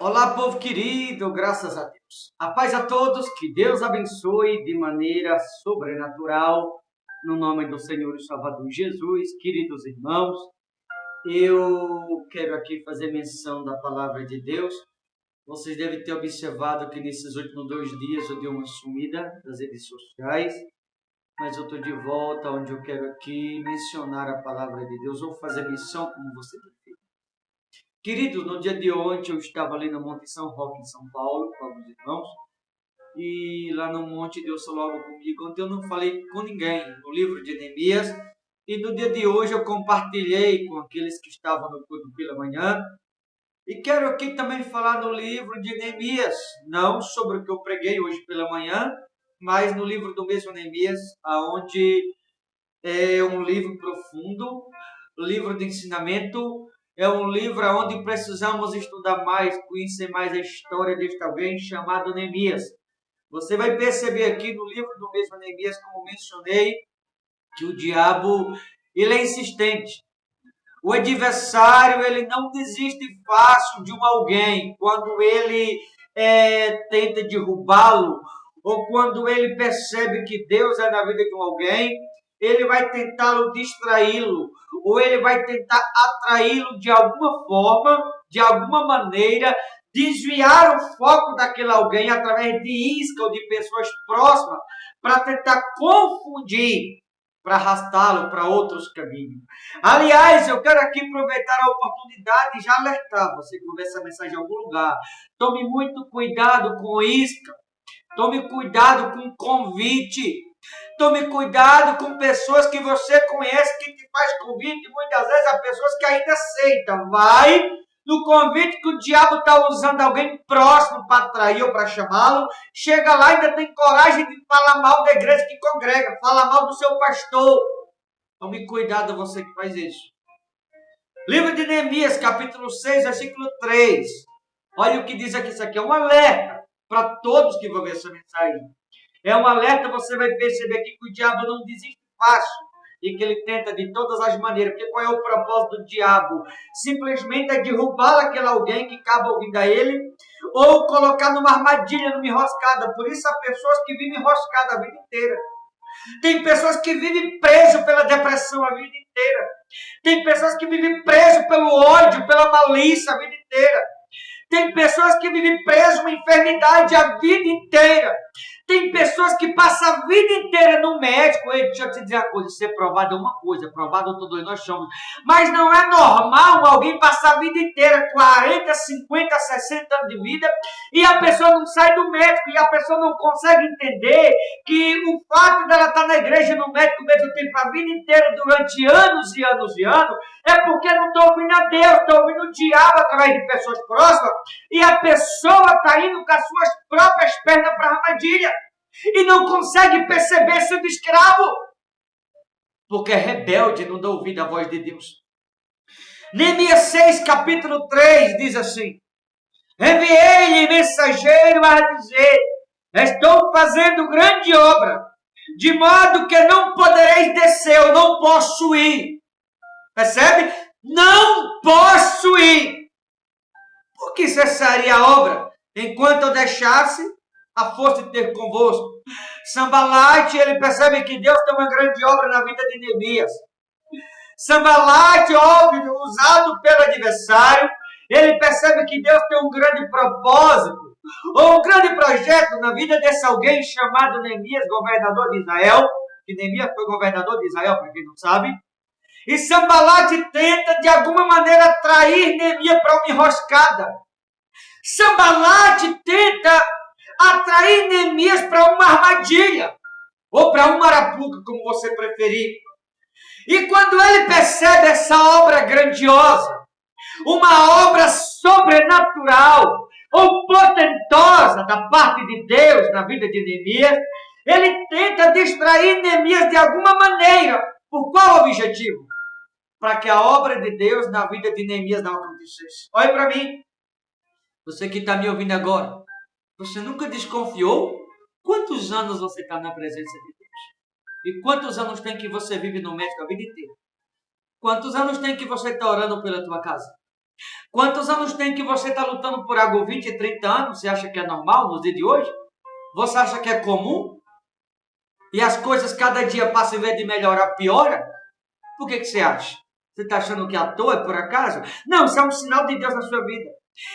Olá, povo querido, graças a Deus. A paz a todos, que Deus abençoe de maneira sobrenatural, no nome do Senhor e Salvador Jesus. Queridos irmãos, eu quero aqui fazer menção da palavra de Deus. Vocês devem ter observado que nesses últimos 2 dias eu dei uma sumida das redes sociais, mas eu estou de volta onde eu quero aqui mencionar a palavra de Deus, ou fazer menção, como você prefere. Queridos, no dia de ontem eu estava ali no Monte São Roque, em São Paulo, com alguns irmãos, e lá no monte Deus falou algo comigo. Ontem eu não falei com ninguém no livro de Neemias, e no dia de hoje eu compartilhei com aqueles que estavam no culto pela manhã, e quero aqui também falar no livro de Neemias, não sobre o que eu preguei hoje pela manhã, mas no livro do mesmo Neemias, aonde é um livro profundo, livro de ensinamento, é um livro onde precisamos estudar mais, conhecer mais a história deste alguém chamado Neemias. Você vai perceber aqui no livro do mesmo Neemias, como mencionei, que o diabo ele é insistente. O adversário ele não desiste fácil de um alguém quando ele tenta derrubá-lo, ou quando ele percebe que Deus é na vida de um alguém, ele vai tentá-lo distraí-lo, ou ele vai tentar atraí-lo de alguma forma, de alguma maneira, desviar o foco daquele alguém através de isca ou de pessoas próximas, para tentar confundir, para arrastá-lo para outros caminhos. Aliás, eu quero aqui aproveitar a oportunidade e já alertar você que ouve essa mensagem em algum lugar. Tome muito cuidado com isca. Tome cuidado com convite. Tome cuidado com pessoas que você conhece que te faz convite. Muitas vezes há pessoas que ainda aceitam. Vai no convite que o diabo está usando alguém próximo para atrair ou para chamá-lo. Chega lá e ainda tem coragem de falar mal da igreja que congrega. Fala mal do seu pastor. Tome cuidado você que faz isso. Livro de Neemias, capítulo 6, versículo 3. Olha o que diz aqui. Isso aqui é um alerta para todos que vão ver essa mensagem. É um alerta, você vai perceber aqui que o diabo não desiste fácil e que ele tenta de todas as maneiras. Porque qual é o propósito do diabo? Simplesmente é derrubar aquele alguém que acaba ouvindo a ele, ou colocar numa armadilha, numa enroscada. Por isso há pessoas que vivem enroscadas a vida inteira. Tem pessoas que vivem preso pela depressão a vida inteira. Tem pessoas que vivem preso pelo ódio, pela malícia a vida inteira. Tem pessoas que vivem preso uma enfermidade a vida inteira. Tem pessoas que passam a vida inteira no médico. Ei, deixa eu te dizer uma coisa, ser provado é uma coisa, provado todos nós somos. Mas não é normal alguém passar a vida inteira, 40, 50, 60 anos de vida, e a pessoa não sai do médico, e a pessoa não consegue entender que o fato dela estar na igreja e no médico ao mesmo tempo a vida inteira, durante anos e anos e anos, é porque não está ouvindo a Deus, está ouvindo o diabo através de pessoas próximas, e a pessoa está indo com as suas próprias pernas para a armadilha e não consegue perceber sendo escravo, porque é rebelde, não dá ouvido à voz de Deus. Neemias 6, capítulo 3, diz assim: enviei-lhe mensageiro a dizer: estou fazendo grande obra, de modo que não podereis descer, eu não posso ir. Percebe? Não posso ir. Por que cessaria a obra enquanto eu deixasse a força de ter convosco? Sambalate, ele percebe que Deus tem uma grande obra na vida de Neemias. Sambalate, óbvio, usado pelo adversário, ele percebe que Deus tem um grande propósito, ou um grande projeto na vida desse alguém chamado Neemias, governador de Israel, que Neemias foi governador de Israel, para quem não sabe. E Sambalate tenta, de alguma maneira, atrair Neemias para uma enroscada. Sambalate tenta atrair Neemias para uma armadilha, ou para uma arapuca, como você preferir. E quando ele percebe essa obra grandiosa, uma obra sobrenatural, ou potentosa da parte de Deus na vida de Neemias, ele tenta distrair Neemias de alguma maneira. Por qual objetivo? Para que a obra de Deus na vida de Neemias não acontecesse. Olha para mim, você que está me ouvindo agora, você nunca desconfiou? Quantos anos você está na presença de Deus? E quantos anos tem que você vive no médico a vida inteira? Quantos anos tem que você está orando pela tua casa? Quantos anos tem que você está lutando por algo? 20, 30 anos? Você acha que é normal nos dias de hoje? Você acha que é comum? E as coisas cada dia passam, em vez de melhorar, piora? Por que você acha? Você está achando que é à toa, é por acaso? Não, isso é um sinal de Deus na sua vida.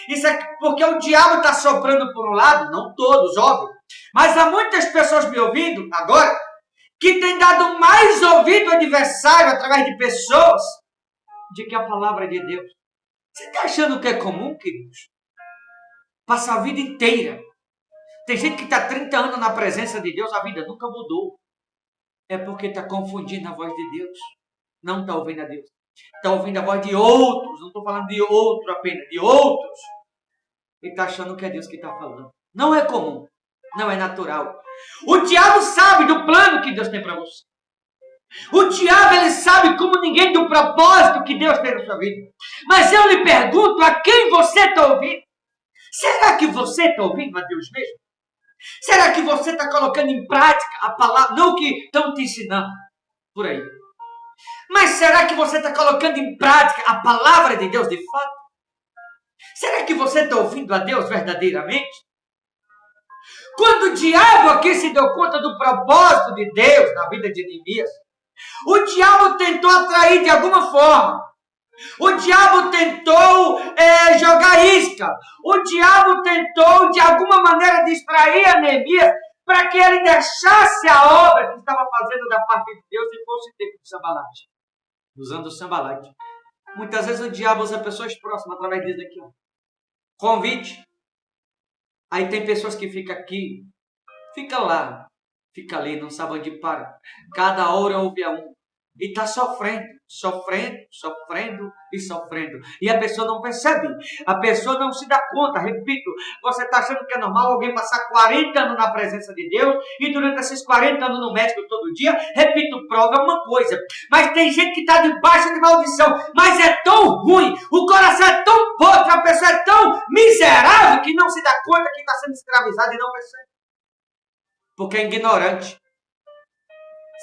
Isso é porque o diabo está soprando por um lado, não todos, óbvio. Mas há muitas pessoas me ouvindo agora que têm dado mais ouvido ao adversário através de pessoas do que a palavra de Deus. Você está achando que é comum, queridos? Passa a vida inteira. Tem gente que está 30 anos na presença de Deus, a vida nunca mudou. É porque está confundindo a voz de Deus. Não está ouvindo a Deus. Está ouvindo a voz de outros. Não estou falando de outro apenas, de outros. E está achando que é Deus que está falando. Não é comum. Não é natural. O diabo sabe do plano que Deus tem para você. O diabo, ele sabe como ninguém do propósito que Deus tem na sua vida. Mas eu lhe pergunto, a quem você está ouvindo? Será que você está ouvindo a Deus mesmo? Será que você está colocando em prática a palavra, não o que estão te ensinando por aí? Mas será que você está colocando em prática a palavra de Deus de fato? Será que você está ouvindo a Deus verdadeiramente? Quando o diabo aqui se deu conta do propósito de Deus na vida de Neemias, o diabo tentou atrair de alguma forma. O diabo tentou jogar isca. O diabo tentou de alguma maneira distrair a Neemias para que ele deixasse a obra que estava fazendo da parte de Deus e fosse ter com o Sambalate. Usando o Sambalate. Muitas vezes o diabo usa pessoas próximas através disso aqui. Ó. Convite. Aí tem pessoas que ficam aqui, fica lá, fica ali, não sabe onde para. Cada hora ouve a um. E está sofrendo. E a pessoa não percebe. A pessoa não se dá conta. Repito, você está achando que é normal alguém passar 40 anos na presença de Deus e durante esses 40 anos no médico todo dia? Repito, prova é uma coisa. Mas tem gente que está debaixo de maldição. Mas é tão ruim, o coração é tão podre, a pessoa é tão miserável que não se dá conta que está sendo escravizada e não percebe. Porque é ignorante.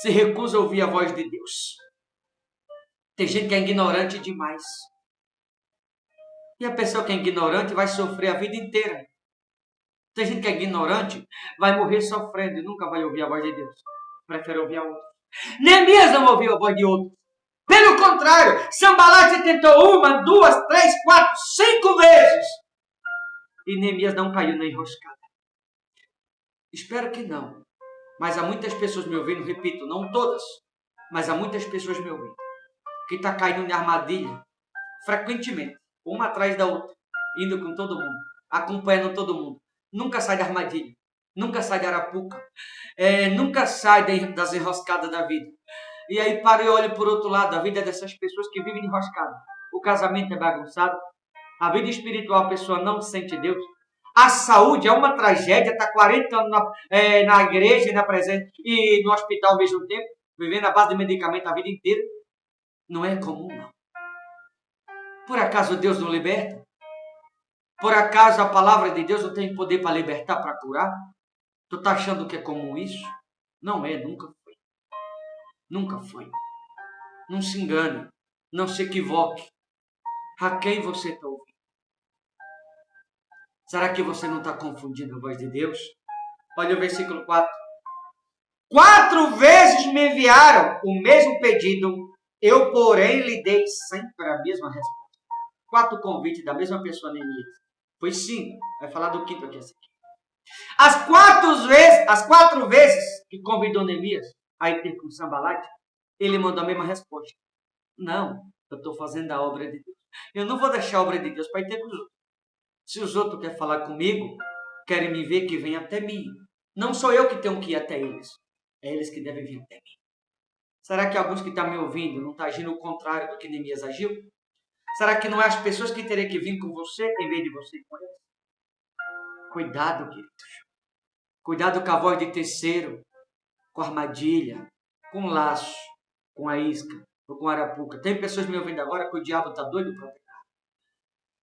Se recusa a ouvir a voz de Deus. Tem gente que é ignorante demais. E a pessoa que é ignorante vai sofrer a vida inteira. Tem gente que é ignorante, vai morrer sofrendo e nunca vai ouvir a voz de Deus. Prefere ouvir a outra. Neemias não ouviu a voz de outro. Pelo contrário, Sambalate tentou 1, 2, 3, 4, 5 vezes. E Neemias não caiu na enroscada. Espero que não. Mas há muitas pessoas me ouvindo, repito, não todas, mas há muitas pessoas me ouvindo, que está caindo em armadilha, frequentemente, uma atrás da outra, indo com todo mundo, acompanhando todo mundo. Nunca sai da armadilha, nunca sai da arapuca, nunca sai das enroscadas da vida. E aí paro e olho por outro lado, a vida dessas pessoas que vivem enroscadas. O casamento é bagunçado, a vida espiritual a pessoa não sente Deus. A saúde é uma tragédia, está 40 anos na igreja na presença, e no hospital ao mesmo tempo, vivendo à base de medicamento a vida inteira. Não é comum, não. Por acaso Deus não liberta? Por acaso a palavra de Deus não tem poder para libertar, para curar? Tu está achando que é comum isso? Não é, nunca foi. Nunca foi. Não se engane, não se equivoque. A quem você está ouvindo? Será que você não está confundindo a voz de Deus? Olha o versículo 4. 4 vezes me enviaram o mesmo pedido, eu, porém, lhe dei sempre a mesma resposta. 4 convites da mesma pessoa, Neemias. Foi 5. Vai falar do quinto aqui. As 4 vezes que convidou Neemias a ir ter com Sambalate, ele mandou a mesma resposta. Não, eu estou fazendo a obra de Deus. Eu não vou deixar a obra de Deus para ir ter com os outros. Se os outros querem falar comigo, querem me ver, que vem até mim. Não sou eu que tenho que ir até eles. É eles que devem vir até mim. Será que alguns que estão me ouvindo não estão agindo o contrário do que Neemias agiu? Será que não é as pessoas que teriam que vir com você em vez de você com eles? Cuidado, queridos. Cuidado com a voz de terceiro, com a armadilha, com o laço, com a isca ou com a arapuca. Tem pessoas me ouvindo agora que o diabo está doido para pegar.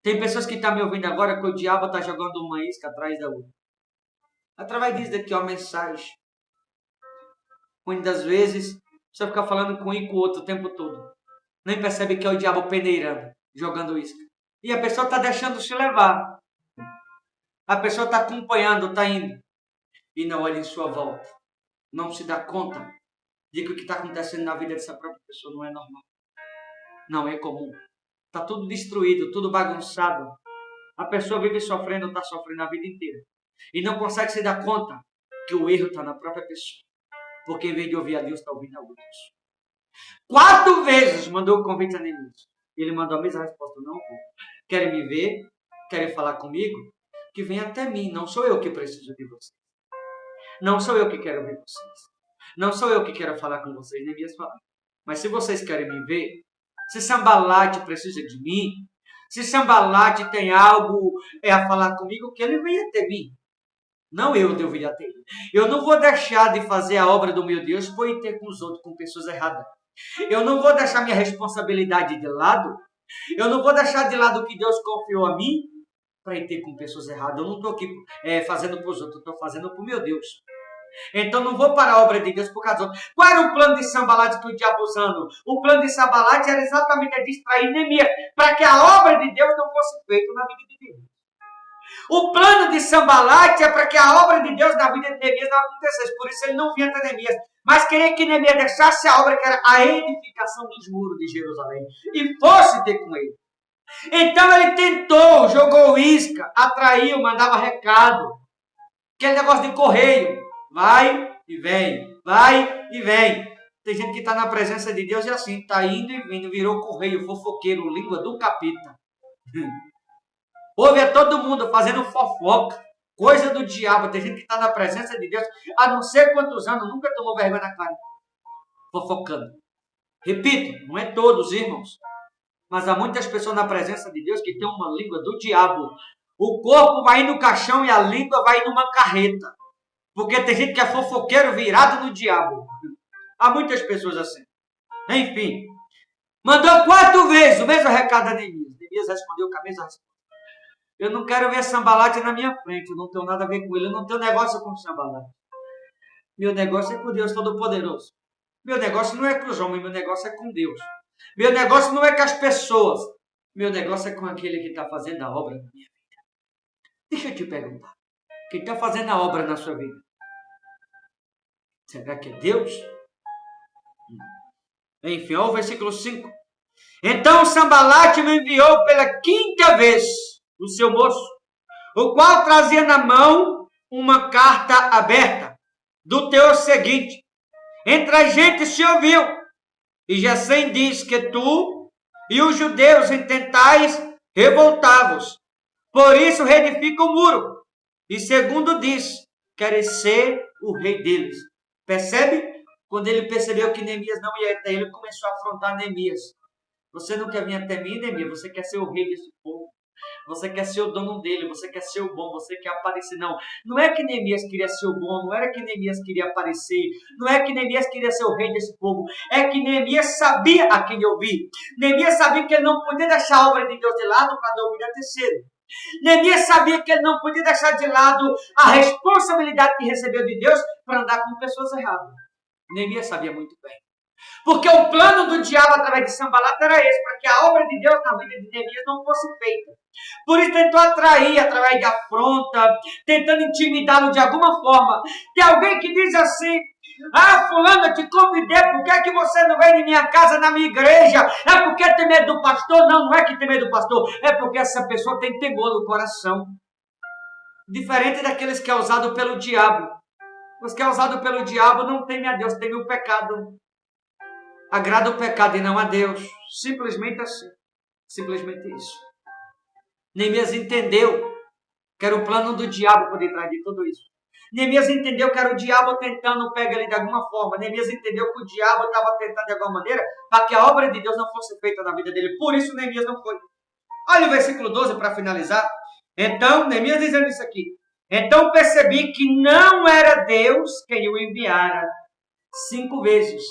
Tem pessoas que estão me ouvindo agora que o diabo está jogando uma isca atrás da outra. Através disso daqui, ó, mensagem. Muitas vezes, você fica falando com um e com o outro o tempo todo. Nem percebe que é o diabo peneirando, jogando isca. E a pessoa está deixando se levar. A pessoa está acompanhando, está indo. E não olha em sua volta. Não se dá conta de que o que está acontecendo na vida dessa própria pessoa não é normal. Não é comum. Está tudo destruído, tudo bagunçado. A pessoa vive sofrendo, está sofrendo a vida inteira. E não consegue se dar conta que o erro está na própria pessoa. Porque em vez de ouvir a Deus, está ouvindo a outros. 4 vezes mandou o convite a Neemias. Ele mandou a mesma resposta: não vou. Querem me ver? Querem falar comigo? Que venha até mim. Não sou eu que preciso de vocês. Não sou eu que quero ver vocês. Não sou eu que quero falar com vocês. Neemias fala: mas se vocês querem me ver, se Sambalate precisa de mim, se Sambalate tem algo a falar comigo, que ele venha até mim. Não eu devo ir até ele. Eu não vou deixar de fazer a obra do meu Deus por ir ter com os outros, com pessoas erradas. Eu não vou deixar minha responsabilidade de lado. Eu não vou deixar de lado o que Deus confiou a mim para ir ter com pessoas erradas. Eu não estou aqui fazendo para os outros, eu estou fazendo para o meu Deus. Então não vou parar a obra de Deus por causa dos outros. Qual era o plano de Sambalate que o diabo usando? O plano de Sambalate era exatamente distrair Neemias, para que a obra de Deus não fosse feita na vida de Deus. O plano de Sambalate é para que a obra de Deus na vida de Neemias não acontecesse. Por isso ele não vinha até Neemias. Mas queria que Neemias deixasse a obra que era a edificação dos muros de Jerusalém. E fosse ter com ele. Então ele tentou, jogou isca, atraiu, mandava recado. Aquele negócio de correio. Vai e vem. Vai e vem. Tem gente que está na presença de Deus e assim, está indo e vindo. Virou correio, fofoqueiro, língua do capeta. Ouve a todo mundo fazendo fofoca, coisa do diabo. Tem gente que está na presença de Deus há não sei quantos anos, nunca tomou vergonha na cara, fofocando. Repito, não é todos, irmãos, mas há muitas pessoas na presença de Deus que têm uma língua do diabo. O corpo vai no caixão e a língua vai numa carreta, porque tem gente que é fofoqueiro virado no diabo. Há muitas pessoas assim. Enfim, mandou 4 vezes o mesmo recado a Neemias. Neemias respondeu com a mesma resposta. Eu não quero ver Sambalate na minha frente. Eu não tenho nada a ver com ele. Eu não tenho negócio com Sambalate. Meu negócio é com Deus Todo-Poderoso. Meu negócio não é com os homens. Meu negócio é com Deus. Meu negócio não é com as pessoas. Meu negócio é com aquele que está fazendo a obra na minha vida. Deixa eu te perguntar. Quem está fazendo a obra na sua vida? Será que é Deus? Enfim, olha o versículo 5. Então Sambalate me enviou pela 5ª vez o seu moço, o qual trazia na mão uma carta aberta, do teor seguinte: entre a gente se ouviu, e Gesem diz que tu e os judeus intentais revoltar-vos, por isso reedifica o muro, e segundo diz, queres ser o rei deles. Percebe? Quando ele percebeu que Neemias não ia até ele, começou a afrontar Neemias. Você não quer vir até mim, Neemias? Você quer ser o rei desse povo. Você quer ser o dono dele, você quer ser o bom, você quer aparecer. Não é que Neemias queria ser o bom, não era que Neemias queria aparecer, não é que Neemias queria ser o rei desse povo, é que Neemias sabia a quem ouvir. Neemias sabia que ele não podia deixar a obra de Deus de lado para dar ouvir a terceiro. Neemias sabia que ele não podia deixar de lado a responsabilidade que recebeu de Deus para andar com pessoas erradas. Neemias sabia muito bem. Porque o plano do diabo através de Sambalate era esse, para que a obra de Deus na vida de Neemias não fosse feita. Por isso tentou atrair através de afronta, tentando intimidá-lo de alguma forma. Tem alguém que diz assim: fulano, eu te convidei, por que é que você não vem em minha casa, na minha igreja? É porque tem medo do pastor? Não é que tem medo do pastor, é porque essa pessoa tem temor no coração. Diferente daqueles que é usado pelo diabo. Os que é usado pelo diabo não temem a Deus, temem o pecado. Agrada o pecado e não a Deus. Simplesmente assim. Simplesmente isso. Neemias entendeu que era o plano do diabo por detrás de tudo isso. Neemias entendeu que era o diabo tentando pegar ele de alguma forma. Neemias entendeu que o diabo estava tentando de alguma maneira para que a obra de Deus não fosse feita na vida dele. Por isso Neemias não foi. Olha o versículo 12 para finalizar. Então, Neemias dizendo isso aqui. Então percebi que não era Deus quem o enviara. 5 vezes.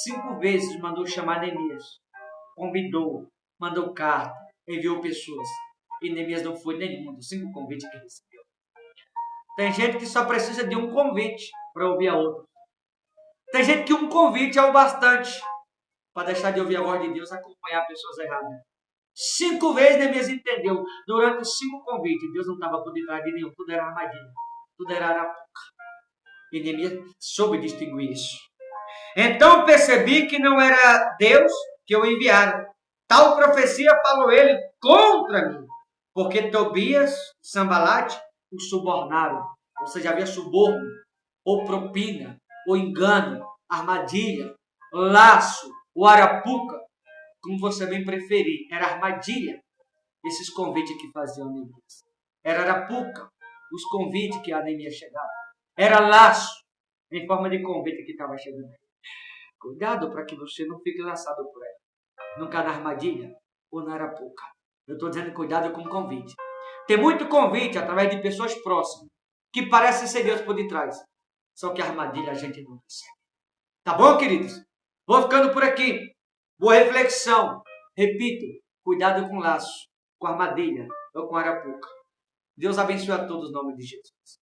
5 vezes mandou chamar Neemias. Convidou, mandou carta, enviou pessoas. E Neemias não foi nenhum dos 5 convites que recebeu. Tem gente que só precisa de um convite para ouvir a outra. Tem gente que um convite é o bastante para deixar de ouvir a voz de Deus e acompanhar pessoas erradas. 5 vezes Neemias entendeu. Durante os 5 convites, Deus não estava por detrás de nenhum. Tudo era armadilha. Tudo era arapuca. E Neemias soube distinguir isso. Então percebi que não era Deus que o enviara. Tal profecia falou ele contra mim. Porque Tobias e Sambalate o subornaram. Ou seja, havia suborno, ou propina, ou engano, armadilha, laço, ou arapuca, como você bem preferir. Era armadilha esses convites que faziam Neemias. Era arapuca os convites que a Neemias chegava. Era laço em forma de convite que estava chegando. Cuidado para que você não fique laçado por ela. Nunca na armadilha ou na arapuca. Eu estou dizendo cuidado com o convite. Tem muito convite através de pessoas próximas que parecem ser Deus por detrás. Só que a armadilha a gente não percebe. Tá bom, queridos? Vou ficando por aqui. Boa reflexão. Repito, cuidado com laço, com armadilha ou com arapuca. Deus abençoe a todos em nome de Jesus.